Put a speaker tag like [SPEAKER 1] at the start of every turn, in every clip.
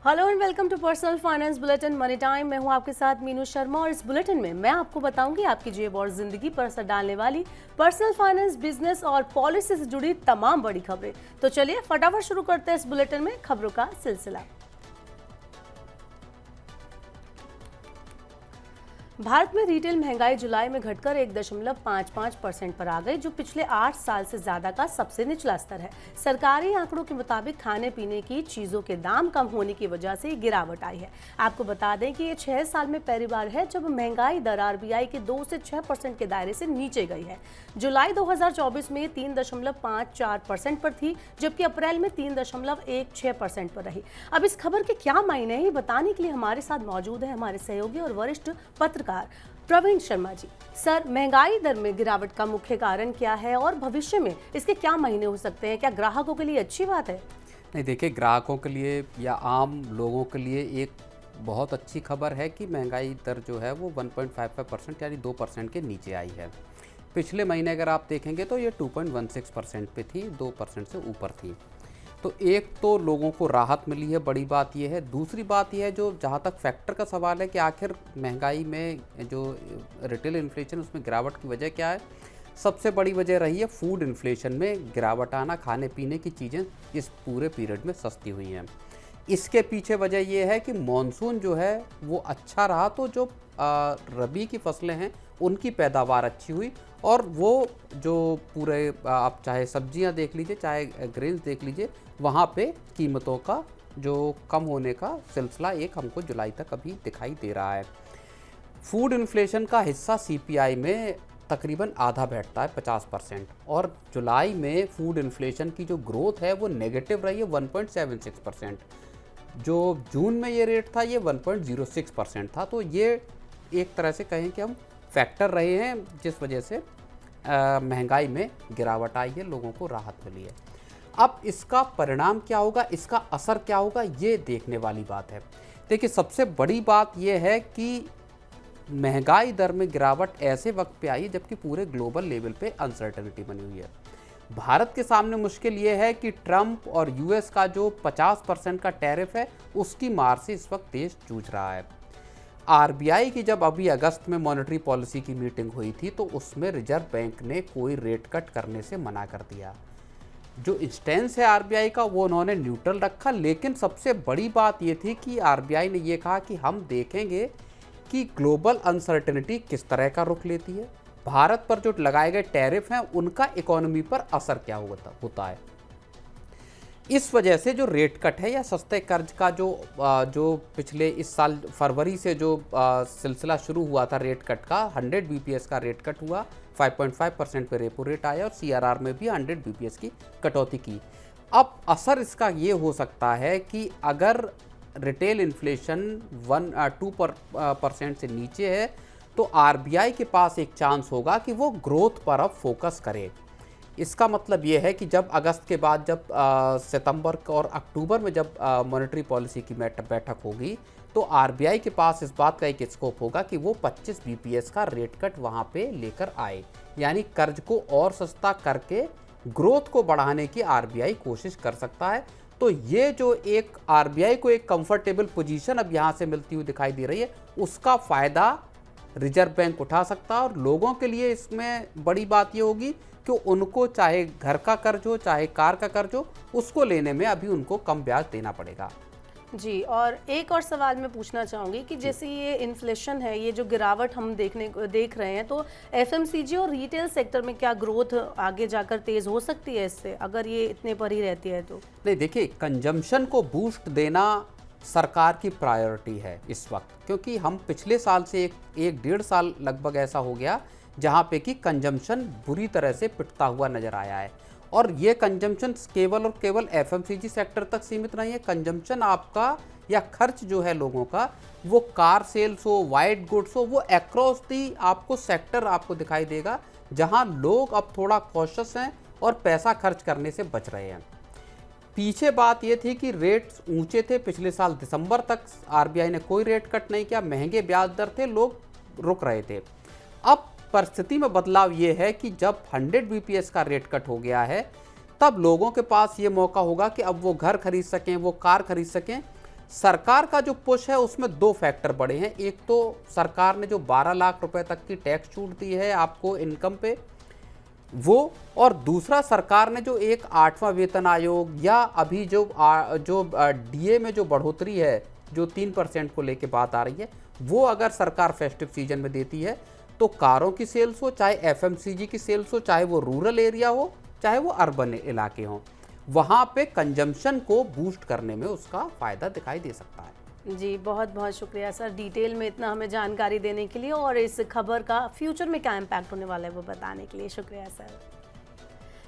[SPEAKER 1] Hello and welcome to personal finance bulletin money time. मैं हूं आपके साथ मीनू शर्मा और इस बुलेटिन में मैं आपको बताऊंगी आपकी जेब और जिंदगी पर असर डालने वाली पर्सनल फाइनेंस, बिजनेस और पॉलिसी से जुड़ी तमाम बड़ी खबरें। तो चलिए फटाफट शुरू करते हैं इस बुलेटिन में खबरों का सिलसिला। भारत में रिटेल महंगाई जुलाई में घटकर 1.55% पर आ गई, जो पिछले 8 साल से ज्यादा का सबसे निचला स्तर है। सरकारी आंकड़ों के मुताबिक खाने पीने की चीजों के दाम कम होने की वजह से गिरावट आई है। आपको बता दें कि ये 6 साल में पहली बार है जब महंगाई दर आरबीआई के 2 से 6% के दायरे से नीचे गई है। जुलाई 2024 में 3.54% पर थी, जबकि अप्रैल में 3.16% पर रही। अब इस खबर के क्या मायने हैं, ये बताने के लिए हमारे साथ मौजूद है हमारे सहयोगी और वरिष्ठ पत्रकार प्रवीण शर्मा जी। सर, महंगाई दर में गिरावट का मुख्य कारण क्या है और भविष्य में इसके क्या मायने हो सकते हैं? क्या ग्राहकों के लिए अच्छी बात है?
[SPEAKER 2] नहीं, देखिए, ग्राहकों के लिए या आम लोगों के लिए एक बहुत अच्छी खबर है कि महंगाई दर जो है वो 1.55% यानी 2% के नीचे आई है। पिछले महीने अगर आप देखेंगे तो ये 2.16% पे थी, 2% से ऊपर थी। तो एक तो लोगों को राहत मिली है, बड़ी बात यह है। दूसरी बात यह है, जो जहाँ तक फैक्टर का सवाल है कि आखिर महंगाई में जो रिटेल इन्फ्लेशन उसमें गिरावट की वजह क्या है, सबसे बड़ी वजह रही है फूड इन्फ्लेशन में गिरावट आना। खाने पीने की चीज़ें इस पूरे पीरियड में सस्ती हुई हैं। इसके पीछे वजह यह है कि मॉनसून जो है वो अच्छा रहा, तो जो रबी की फसलें हैं उनकी पैदावार अच्छी हुई, और वो जो पूरे आप चाहे सब्जियां देख लीजिए चाहे ग्रेन्स देख लीजिए, वहाँ पे कीमतों का जो कम होने का सिलसिला एक हमको जुलाई तक अभी दिखाई दे रहा है। फूड इन्फ्लेशन का हिस्सा सीपीआई में तकरीबन आधा बैठता है, 50%, और जुलाई में फूड इन्फ्लेशन की जो ग्रोथ है वो नेगेटिव रही है, 1.76%। जो जून में ये रेट था ये 1.06% था। तो ये एक तरह से कहें कि हम फैक्टर रहे हैं जिस वजह से महंगाई में गिरावट आई है, लोगों को राहत मिली है। अब इसका परिणाम क्या होगा, इसका असर क्या होगा, ये देखने वाली बात है। देखिए, सबसे बड़ी बात यह है कि महंगाई दर में गिरावट ऐसे वक्त पे आई है जबकि पूरे ग्लोबल लेवल पे अनसर्टेनिटी बनी हुई है। भारत के सामने मुश्किल ये है कि ट्रंप और यूएस का जो 50% का टैरिफ है उसकी मार से इस वक्त देश जूझ रहा है। आरबीआई की जब अभी अगस्त में मॉनेटरी पॉलिसी की मीटिंग हुई थी तो उसमें रिजर्व बैंक ने कोई रेट कट करने से मना कर दिया। जो स्टैंस है आरबीआई का वो उन्होंने न्यूट्रल रखा, लेकिन सबसे बड़ी बात ये थी कि आरबीआई ने ये कहा कि हम देखेंगे कि ग्लोबल अनसर्टेनिटी किस तरह का रुख लेती है, भारत पर जो लगाए गए टैरिफ हैं उनका इकोनॉमी पर असर क्या होता है। इस वजह से जो रेट कट है या सस्ते कर्ज का जो पिछले इस साल फरवरी से जो सिलसिला शुरू हुआ था रेट कट का, 100 बीपीएस का रेट कट हुआ, 5.5% पे रेपो रेट आया और सीआरआर में भी 100 बीपीएस की कटौती की। अब असर इसका ये हो सकता है कि अगर रिटेल इन्फ्लेशन 2% से नीचे है तो आरबीआई के पास एक चांस होगा कि वो ग्रोथ पर अब फोकस करे। इसका मतलब ये है कि जब अगस्त के बाद जब सितंबर और अक्टूबर में जब मॉनेटरी पॉलिसी की बैठक होगी तो आरबीआई के पास इस बात का एक स्कोप होगा कि वो 25 बीपीएस का रेट कट वहाँ पे लेकर आए, यानी कर्ज को और सस्ता करके ग्रोथ को बढ़ाने की आरबीआई कोशिश कर सकता है। तो ये जो एक आरबीआई को एक कंफर्टेबल पोजीशन अब यहाँ से मिलती हुई दिखाई दे रही है, उसका फ़ायदा रिजर्व बैंक उठा सकता है। और लोगों के लिए इसमें बड़ी बात ये होगी कि उनको चाहे घर का कर्ज हो चाहे कार का कर्ज हो, उसको लेने में अभी उनको कम ब्याज देना पड़ेगा।
[SPEAKER 1] जी, और एक और सवाल मैं पूछना चाहूँगी कि जैसे ये इन्फ्लेशन है, ये जो गिरावट हम देख रहे हैं, तो एफएमसीजी और रिटेल सेक्टर में क्या ग्रोथ आगे जाकर तेज़ हो सकती है इससे, अगर ये इतने पर ही रहती है तो?
[SPEAKER 2] नहीं, देखिए, कंजम्पशन को बूस्ट देना सरकार की प्रायोरिटी है इस वक्त, क्योंकि हम पिछले साल से एक डेढ़ साल लगभग ऐसा हो गया जहाँ पे कि कंजम्पशन बुरी तरह से पिटता हुआ नज़र आया है। और ये कंजम्पशन केवल और केवल एफएमसीजी सेक्टर तक सीमित नहीं है। कंजम्पशन आपका या खर्च जो है लोगों का, वो कार सेल्स हो, वाइट गुड्स हो, वो अक्रॉस दी आपको सेक्टर आपको दिखाई देगा जहां लोग अब थोड़ा कॉशियस हैं और पैसा खर्च करने से बच रहे हैं। पीछे बात ये थी कि रेट्स ऊंचे थे, पिछले साल दिसंबर तक आरबीआई ने कोई रेट कट नहीं किया, महंगे ब्याज दर थे, लोग रुक रहे थे। अब परिस्थिति में बदलाव ये है कि जब 100 बीपीएस का रेट कट हो गया है तब लोगों के पास ये मौका होगा कि अब वो घर खरीद सकें, वो कार खरीद सकें। सरकार का जो पुश है उसमें दो फैक्टर बड़े हैं। एक तो सरकार ने जो 12 लाख रुपए तक की टैक्स छूट दी है आपको इनकम पे, वो, और दूसरा सरकार ने जो एक 8वां वेतन आयोग या अभी जो डीए में जो बढ़ोतरी है जो 3% को लेके बात आ रही है, वो अगर सरकार फेस्टिव सीजन में देती है तो कारों की सेल्स हो, चाहे एफएमसीजी की सेल्स हो, चाहे वो रूरल एरिया हो, चाहे वो अर्बन इलाके हों, वहाँ पे कंजम्पशन को बूस्ट करने में उसका फ़ायदा दिखाई दे सकता है।
[SPEAKER 1] जी, बहुत बहुत शुक्रिया सर डिटेल में इतना हमें जानकारी देने के लिए और इस खबर का फ्यूचर में क्या इम्पैक्ट होने वाला है वो बताने के लिए शुक्रिया सर।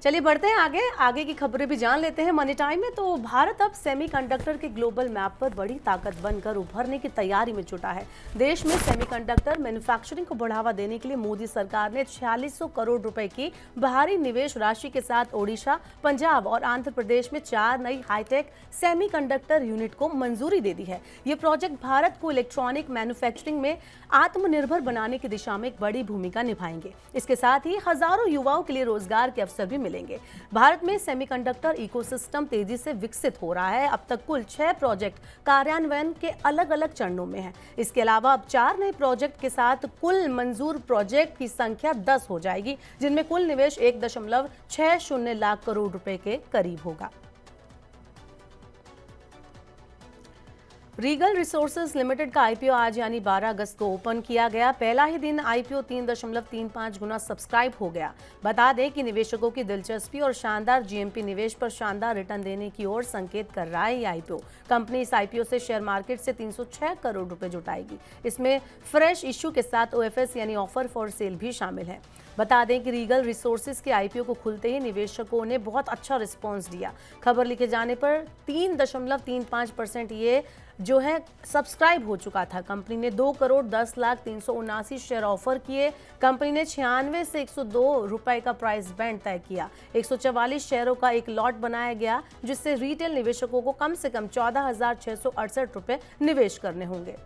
[SPEAKER 1] चलिए बढ़ते हैं आगे की खबरें भी जान लेते हैं मनी टाइम में। तो भारत अब सेमीकंडक्टर के ग्लोबल मैप पर बड़ी ताकत बनकर उभरने की तैयारी में जुटा है। देश में सेमीकंडक्टर मैन्युफैक्चरिंग को बढ़ावा देने के लिए मोदी सरकार ने 4600 करोड़ रुपए की भारी निवेश राशि के साथ ओडिशा, पंजाब और आंध्र प्रदेश में 4 नई हाईटेक सेमीकंडक्टर यूनिट को मंजूरी दे दी है। ये प्रोजेक्ट भारत को इलेक्ट्रॉनिक मैन्युफैक्चरिंग में आत्मनिर्भर बनाने की दिशा में एक बड़ी भूमिका निभाएंगे। इसके साथ ही हजारों युवाओं के लिए रोजगार के अवसर भी मिलेंगे। भारत में सेमीकंडक्टर इकोसिस्टम तेजी से विकसित हो रहा है। अब तक कुल 6 प्रोजेक्ट कार्यान्वयन के अलग अलग चरणों में है। इसके अलावा अब 4 नए प्रोजेक्ट के साथ कुल मंजूर प्रोजेक्ट की संख्या 10 हो जाएगी, जिनमें कुल निवेश 1.60 लाख करोड़ रुपए के करीब होगा। रीगल रिसोर्सेज लिमिटेड का आईपीओ आज यानी 12 अगस्त को ओपन किया गया। पहला ही दिन आईपीओ 3.35 गुना सब्सक्राइब हो गया। बता दें कि निवेशकों की दिलचस्पी और शानदार जीएमपी निवेश पर शानदार रिटर्न देने की ओर संकेत कर रहा है ये आईपीओ। कंपनी इस आईपीओ से शेयर मार्केट से 306 करोड़ रुपए जुटाएगी। इसमें फ्रेश इश्यू के साथ ओएफएस यानी ऑफर फॉर सेल भी शामिल है। बता दें कि रीगल रिसोर्सेज के आईपीओ को खुलते ही निवेशकों ने बहुत अच्छा रिस्पांस दिया। खबर लिखे जाने पर 3.35% ये जो है सब्सक्राइब हो चुका था। कंपनी ने 2,10,03,79 शेयर ऑफर किए। कंपनी ने 96 से 102 रुपए का प्राइस बैंड तय किया। 144 शेयरों का एक लॉट बनाया गया, जिससे रिटेल निवेशकों को कम से कम 14,668 रुपए निवेश करने होंगे।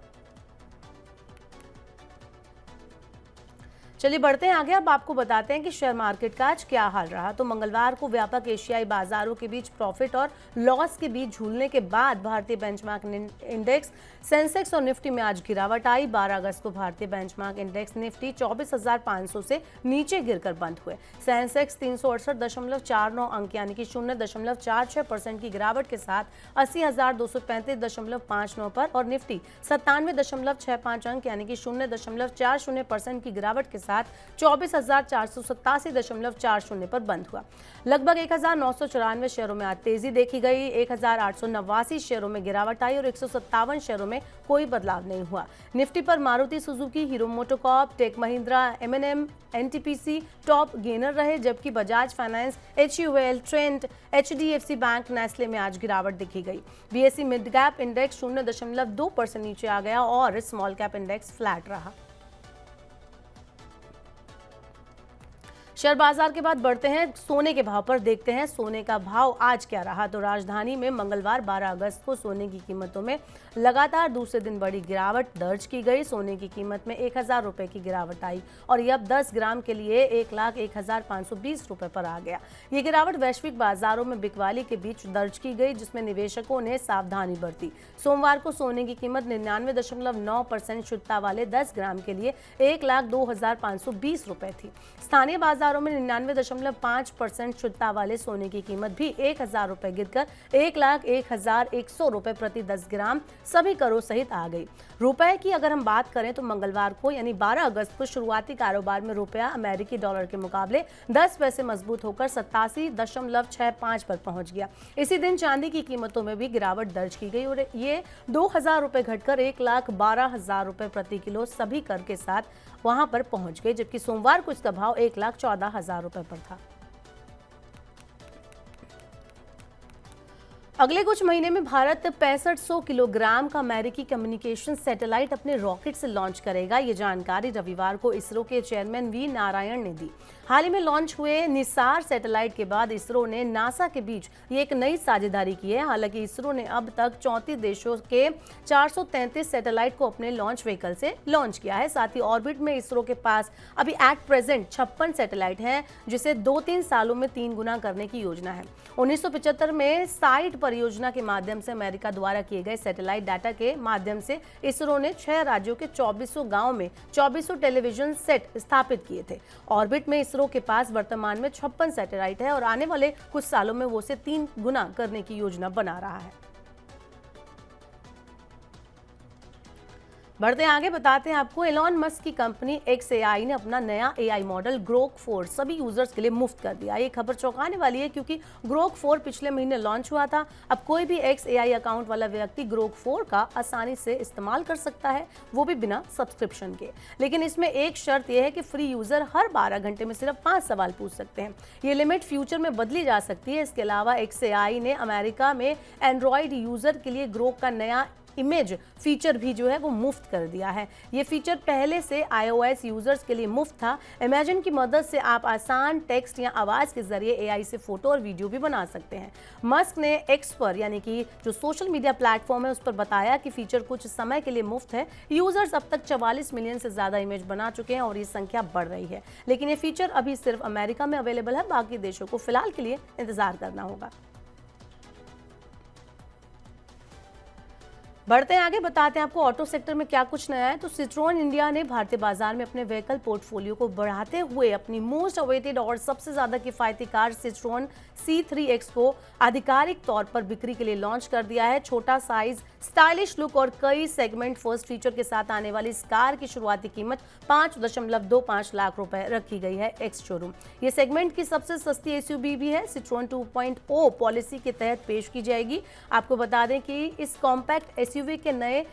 [SPEAKER 1] चलिए बढ़ते हैं आगे। अब आपको बताते हैं कि शेयर मार्केट का आज क्या हाल रहा। तो मंगलवार को व्यापक एशियाई बाजारों के बीच प्रॉफिट और लॉस के बीच झूलने के बाद भारतीय बेंचमार्क इंडेक्स, सेंसेक्स और निफ्टी में आज गिरावट आई। 12 अगस्त को भारतीय बेंचमार्क इंडेक्स निफ्टी 24,500 से नीचे गिरकर बंद हुए। सेंसेक्स 368.49 अंक यानी कि 0.46% की गिरावट के साथ 80,235.59 पर और निफ्टी 97.65 अंक यानी कि 0.40% की गिरावट के साथ 24,487.40 पर बंद हुआ। लगभग 1,994 शेयरों में आज तेजी देखी गई। 1,889 शेयरों में गिरावट आई और 157 शेयरों में कोई बदलाव नहीं हुआ। निफ्टी पर Maruti Suzuki, Hero MotoCorp, Tech Mahindra, MNM, NTPC top gainer रहे, जबकि Bajaj Finance, HUL, Trent, HDFC bank, Nestle में आज गिरावट देखी गई। बीएसई मिड कैप इंडेक्स 0.2% नीचे आ गया और स्मॉल कैप इंडेक्स फ्लैट रहा। शेयर बाजार के बाद बढ़ते हैं सोने के भाव पर। देखते हैं सोने का भाव आज क्या रहा। तो राजधानी में मंगलवार 12 अगस्त को सोने की कीमतों में लगातार दूसरे दिन बड़ी गिरावट दर्ज की गई। सोने की कीमत में 1,000 रुपए की गिरावट आई और ये अब 10 ग्राम के लिए 1,01,520 रुपए पर आ गया। ये गिरावट वैश्विक बाजारों में बिकवाली के बीच दर्ज की गई, जिसमें निवेशकों ने सावधानी बरती। सोमवार को सोने की कीमत 99.9% शुद्धता वाले 10 ग्राम के लिए 1,02,520 रुपए थी। स्थानीय बाजारों में 99.5% शुद्धता वाले सोने की कीमत भी 1,000 रुपए गिरकर 1,01,100 रुपए प्रति 10 ग्राम सभी करों सहित आ गई। रुपए की अगर हम बात करें तो मंगलवार को यानी 12 अगस्त को शुरुआती कारोबार में रुपया अमेरिकी डॉलर के मुकाबले 10 पैसे मजबूत होकर 87.65 पर पहुंच गया। इसी दिन चांदी की कीमतों में भी गिरावट दर्ज की गई और ये 2,000 रुपए घटकर 1,12,000 रुपए प्रति किलो सभी कर के साथ वहां पर पहुंच गए, जबकि सोमवार को इसका भाव 1,14,000 रुपए पर था। अगले कुछ महीने में भारत 6500 किलोग्राम का अमेरिकी कम्युनिकेशन सैटेलाइट अपने रॉकेट से लॉन्च करेगा। ये जानकारी रविवार को इसरो के चेयरमैन वी नारायण ने दी। हाल ही में लॉन्च हुए निसार सैटेलाइट के बाद इसरो ने नासा के बीच ये एक नई साझेदारी की है। हालांकि इसरो ने अब तक 34 देशों के 433 सैटेलाइट को अपने लॉन्च व्हीकल से लॉन्च किया है। साथ ही ऑर्बिट में इसरो के पास अभी एट प्रेजेंट 56 सैटेलाइट हैं, जिसे 2-3 सालों में 3 गुना करने की योजना है। 1975 में साइट परियोजना के माध्यम से अमेरिका द्वारा किए गए सैटेलाइट डाटा के माध्यम से इसरो ने 6 राज्यों के 2400 गांव में 2400 टेलीविजन सेट स्थापित किए थे। ऑर्बिट में इसरो के पास वर्तमान में 56 सैटेलाइट है और आने वाले कुछ सालों में वो उसे 3 गुना करने की योजना बना रहा है। बढ़ते आगे, बताते हैं आपको एलॉन मस्क की कंपनी XAI ने अपना नया AI मॉडल ग्रोक 4 सभी यूजर्स के लिए मुफ्त कर दिया। ये खबर चौंकाने वाली है क्योंकि ग्रोक 4 पिछले महीने लॉन्च हुआ था। अब कोई भी XAI अकाउंट वाला व्यक्ति ग्रोक 4 का आसानी से इस्तेमाल कर सकता है, वो भी बिना सब्सक्रिप्शन के। लेकिन इसमें एक शर्त यह है कि फ्री यूजर हर 12 घंटे में सिर्फ 5 सवाल पूछ सकते हैं। ये लिमिट फ्यूचर में बदली जा सकती है। इसके अलावा XAI ने अमेरिका में एंड्रॉयड यूजर के लिए ग्रोक का नया इमेज फीचर भी जो है वो मुफ्त कर दिया है। ये फीचर पहले से iOS यूजर्स के लिए मुफ्त था। इमेजिन की मदद से आप आसान टेक्स्ट या आवाज के जरिए AI से फोटो और वीडियो भी बना सकते हैं। मस्क ने X पर, यानी कि जो सोशल मीडिया प्लेटफॉर्म है, उस पर बताया कि फीचर कुछ समय के लिए मुफ्त है। यूजर्स अब तक 44 मिलियन से ज्यादा इमेज बना चुके हैं और ये संख्या बढ़ रही है। लेकिन ये फीचर अभी सिर्फ अमेरिका में अवेलेबल है, बाकी देशों को फिलहाल के लिए इंतजार करना होगा। बढ़ते हैं आगे, बताते हैं आपको ऑटो सेक्टर में क्या कुछ नया है। तो सिट्रोन इंडिया ने भारतीय बाजार में अपने व्हीकल पोर्टफोलियो को बढ़ाते हुए अपनी मोस्ट अवेटेड और सबसे ज्यादा किफायती कार सिट्रोन C3X को आधिकारिक तौर पर बिक्री के लिए लॉन्च कर दिया है। छोटा साइज, स्टाइलिश लुक और कई सेगमेंट फर्स्ट फीचर के साथ आने वाली इस कार की शुरुआती कीमत 5.25 लाख रुपए रखी गई है एक्स शोरूम। ये सेगमेंट की सबसे सस्ती SUV भी है। सिट्रोन 2.0 पॉलिसी के तहत पेश की जाएगी। आपको बता दें कि इस कॉम्पैक्ट SUV के नए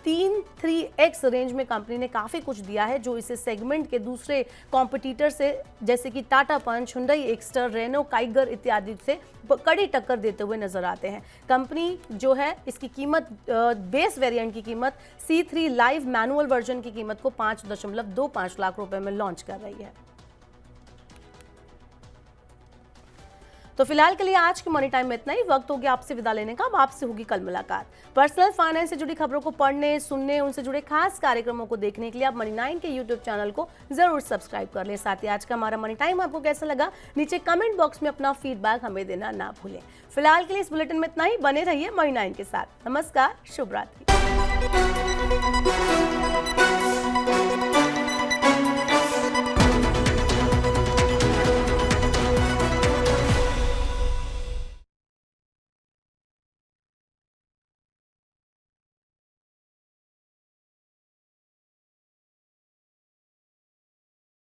[SPEAKER 1] 3x रेंज में कंपनी ने काफी कुछ दिया है, जो इसे सेगमेंट के दूसरे कॉम्पिटिटर से, जैसे कि टाटा पंच, हुंडई एक्स्टर, रेनो काइगर इत्यादि से कड़ी टक्कर देते हुए नजर आते हैं। कंपनी जो है इसकी कीमत, बेस वेरिएंट की कीमत C3 लाइव मैनुअल वर्जन की कीमत को 5.25 लाख रुपए में लॉन्च कर रही है। तो फिलहाल के लिए आज के मनी टाइम में इतना ही। वक्त हो गया आपसे विदा लेने का। अब आपसे होगी कल मुलाकात। पर्सनल फाइनेंस से जुड़ी खबरों को पढ़ने, सुनने, उनसे जुड़े खास कार्यक्रमों को देखने के लिए आप मनी 9 के YouTube चैनल को जरूर सब्सक्राइब कर लें। साथ ही आज का हमारा मनी टाइम आपको कैसा लगा, नीचे कमेंट बॉक्स में अपना फीडबैक हमें देना ना भूलें। फिलहाल के लिए इस बुलेटिन में इतना ही। बने रहिए मनी 9 के साथ। नमस्कार, शुभ रात्रि।